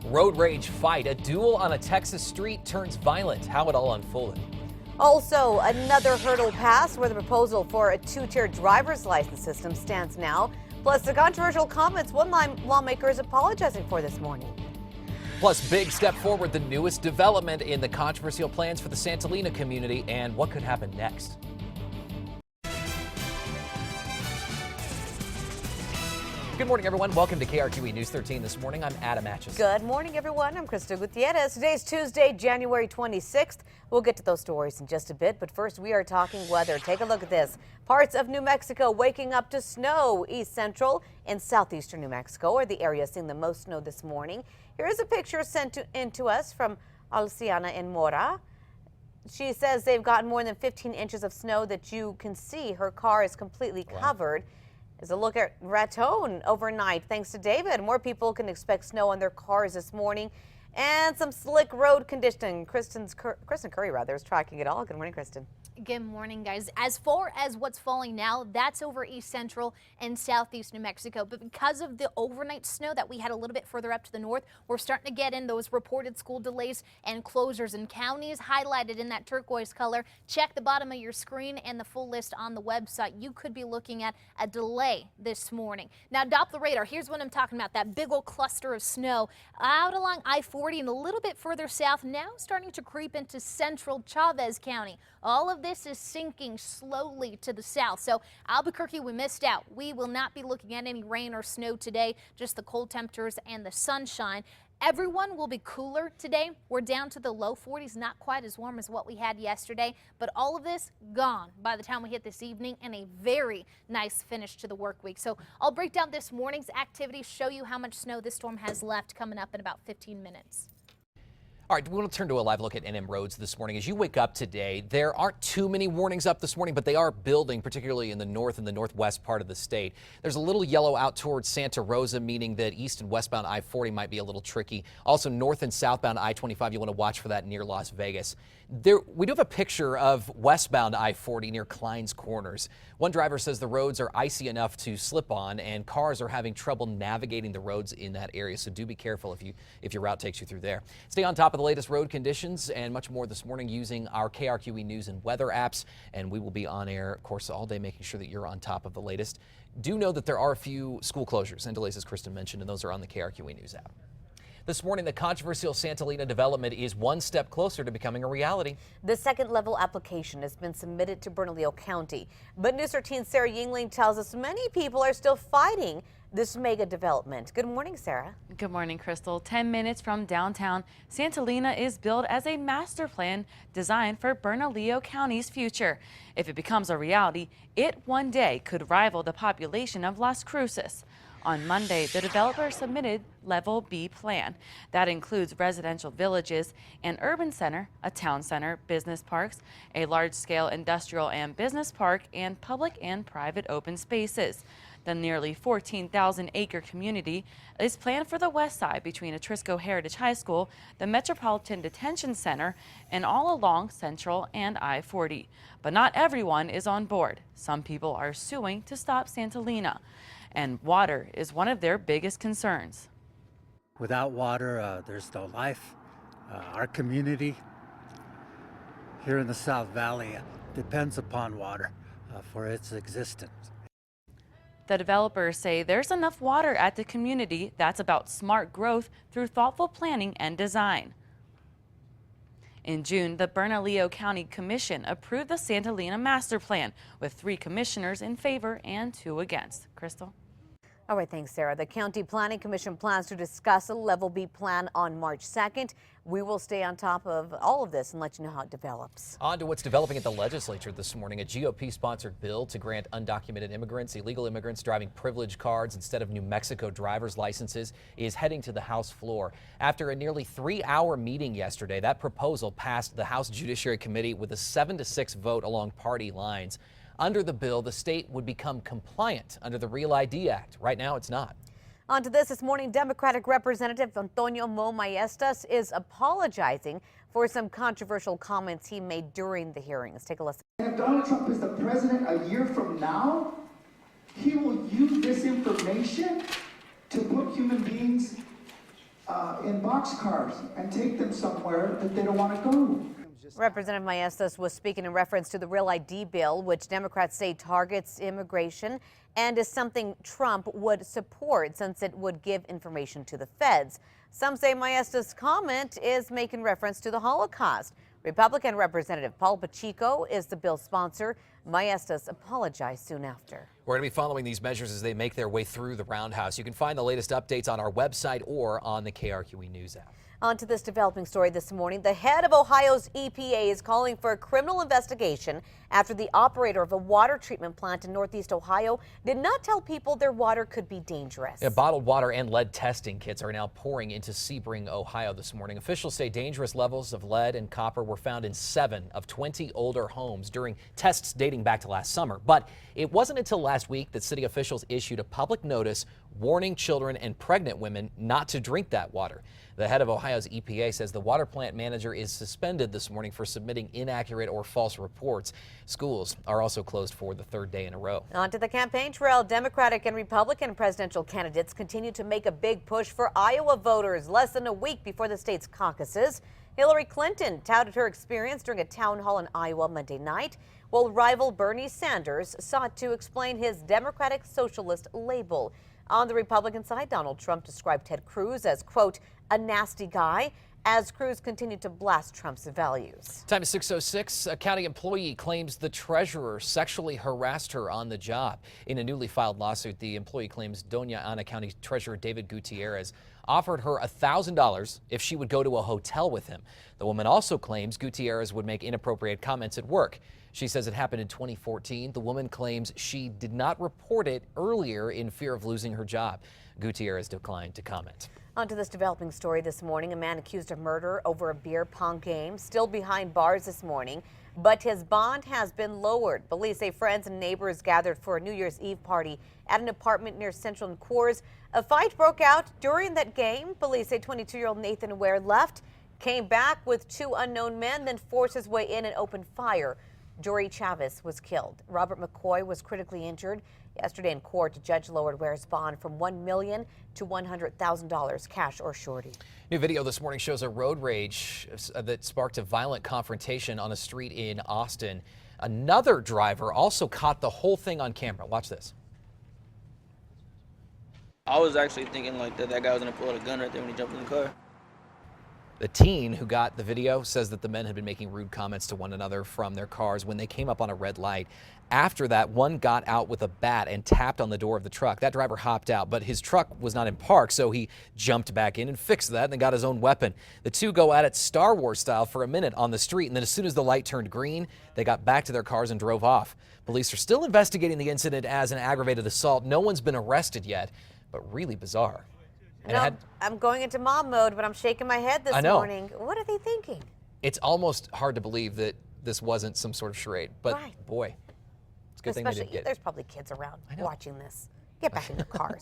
Road rage fight. A duel on a Texas street turns violent. How it all unfolded. Also, another hurdle passed where the proposal for a two-tier driver's license system stands now. Plus, the controversial comments one lawmaker is apologizing for this morning. Plus, big step forward, the newest development in the controversial plans for the Santolina community and what could happen next. Good morning, everyone. Welcome to KRQE News 13 this morning. I'm Adam Atchis. Good morning, everyone. I'm Krista Gutierrez. Today's Tuesday, January 26th. We'll get to those stories in just a bit, but first we are talking weather. Take a look at this. Parts of New Mexico waking up to snow. East Central and southeastern New Mexico are the areas seeing the most snow this morning. Here is a picture sent in to us from Alciana in Mora. She says they've gotten more than 15 inches of snow that you can see. Her car is completely covered. Is a look at Raton overnight. Thanks to David, more people can expect snow on their cars this morning and some slick road conditioning. Kristen Curry is tracking it all. Good morning, Kristen. Good morning, guys. As far as what's falling now, that's over East Central and Southeast New Mexico. But because of the overnight snow that we had a little bit further up to the north, we're starting to get in those reported school delays and closures in counties highlighted in that turquoise color. Check the bottom of your screen and the full list on the website. You could be looking at a delay this morning. Now, Doppler radar, here's what I'm talking about. That big old cluster of snow out along I-40 and a little bit further south, now starting to creep into central Chavez County. All of this is sinking slowly to the south. So Albuquerque, we missed out. We will not be looking at any rain or snow today, just the cold temperatures and the sunshine. Everyone will be cooler today. We're down to the low 40s, not quite as warm as what we had yesterday, but all of this gone by the time we hit this evening, and a very nice finish to the work week. So I'll break down this morning's activities, show you how much snow this storm has left coming up in about 15 minutes. All right, we want to turn to a live look at NM roads this morning. As you wake up today, there aren't too many warnings up this morning, but they are building, particularly in the north and the northwest part of the state. There's a little yellow out towards Santa Rosa, meaning that east and westbound I-40 might be a little tricky. Also, north and southbound I-25, you want to watch for that near Las Vegas. We do have a picture of westbound I-40 near Klein's Corners. One driver says the roads are icy enough to slip on, and cars are having trouble navigating the roads in that area. So do be careful if your route takes you through there. Stay on top of the latest road conditions and much more this morning using our KRQE News and weather apps. And we will be on air, of course, all day, making sure that you're on top of the latest. Do know that there are a few school closures and delays, as Kristen mentioned, and those are on the KRQE News app. This morning, the controversial Santolina development is one step closer to becoming a reality. The second level application has been submitted to Bernalillo County. But News 13's Sarah Yingling tells us many people are still fighting this mega development. Good morning, Sarah. Good morning, Crystal. 10 minutes from downtown, Santolina is billed as a master plan designed for Bernalillo County's future. If it becomes a reality, it one day could rival the population of Las Cruces. On Monday, the developer submitted Level B plan. That includes residential villages, an urban center, a town center, business parks, a large-scale industrial and business park, and public and private open spaces. The nearly 14,000-acre community is planned for the west side between Atrisco Heritage High School, the Metropolitan Detention Center, and all along Central and I-40. But not everyone is on board. Some people are suing to stop Santolina, and water is one of their biggest concerns. Without water, there's no life. Our community here in the South Valley depends upon water for its existence. The developers say there's enough water at the community. That's about smart growth through thoughtful planning and design. In June, the Bernalillo County Commission approved the Santolina Master Plan with 3 commissioners in favor and 2 against. Crystal? All right, thanks, Sarah. The County Planning Commission plans to discuss a Level B plan on March 2nd. We will stay on top of all of this and let you know how it develops. On to what's developing at the legislature this morning. A GOP-sponsored bill to grant undocumented immigrants, illegal immigrants driving privilege cards instead of New Mexico driver's licenses is heading to the House floor. After a nearly 3-hour meeting yesterday, that proposal passed the House Judiciary Committee with a 7-6 vote along party lines. Under the bill, the state would become compliant under the Real ID Act. Right now, it's not. On to this morning, Democratic Representative Antonio Mo Maestas is apologizing for some controversial comments he made during the hearings. Take a listen. If Donald Trump is the president a year from now, he will use this information to put human beings in boxcars and take them somewhere that they don't want to go. Representative Maestas was speaking in reference to the Real ID bill, which Democrats say targets immigration and is something Trump would support since it would give information to the feds. Some say Maestas' comment is making reference to the Holocaust. Republican Representative Paul Pacheco is the bill's sponsor. Maestas apologized soon after. We're going to be following these measures as they make their way through the roundhouse. You can find the latest updates on our website or on the KRQE News app. On to this developing story this morning. The head of Ohio's EPA is calling for a criminal investigation after the operator of a water treatment plant in Northeast Ohio did not tell people their water could be dangerous. Bottled water and lead testing kits are now pouring into Sebring, Ohio this morning. Officials say dangerous levels of lead and copper were found in 7 of 20 older homes during tests dating back to last summer. But it wasn't until last week that city officials issued a public notice warning children and pregnant women not to drink that water. The head of Ohio's EPA says the water plant manager is suspended this morning for submitting inaccurate or false reports. Schools are also closed for the 3rd day in a row. On to the campaign trail. Democratic and Republican presidential candidates continue to make a big push for Iowa voters less than a week before the state's caucuses. Hillary Clinton touted her experience during a town hall in Iowa Monday night, while rival Bernie Sanders sought to explain his Democratic Socialist label. On the Republican side, Donald Trump described Ted Cruz as, quote, a nasty guy, as Cruz continued to blast Trump's values. Time is 6:06. A county employee claims the treasurer sexually harassed her on the job. In a newly filed lawsuit, the employee claims Doña Ana County Treasurer David Gutierrez offered her $1,000 if she would go to a hotel with him. The woman also claims Gutierrez would make inappropriate comments at work. She says it happened in 2014. The woman claims she did not report it earlier in fear of losing her job. Gutierrez declined to comment. On to this developing story this morning. A man accused of murder over a beer pong game still behind bars this morning, but his bond has been lowered. Police say friends and neighbors gathered for a New Year's Eve party at an apartment near Central and Coors. A fight broke out during that game. Police say 22-year-old Nathan Ware left, came back with 2 unknown men, then forced his way in and opened fire. Jory Chavez was killed. Robert McCoy was critically injured. Yesterday in court, a judge lowered Ware's bond from $1 million to $100,000, cash or surety. New video this morning shows a road rage that sparked a violent confrontation on a street in Austin. Another driver also caught the whole thing on camera. Watch this. I was actually thinking like that guy was gonna pull out a gun right there when he jumped in the car. The teen who got the video says that the men had been making rude comments to one another from their cars when they came up on a red light. After that, one got out with a bat and tapped on the door of the truck. That driver hopped out, but his truck was not in park, so he jumped back in and fixed that and then got his own weapon. The two go at it Star Wars style for a minute on the street, and then as soon as the light turned green, they got back to their cars and drove off. Police are still investigating the incident as an aggravated assault. No one's been arrested yet, but really bizarre. And I'm going into mom mode, but I'm shaking my head this morning. What are they thinking? It's almost hard to believe that this wasn't some sort of charade, but right. boy, it's a good thing they did get it. There's probably kids around watching this. Get back in your cars.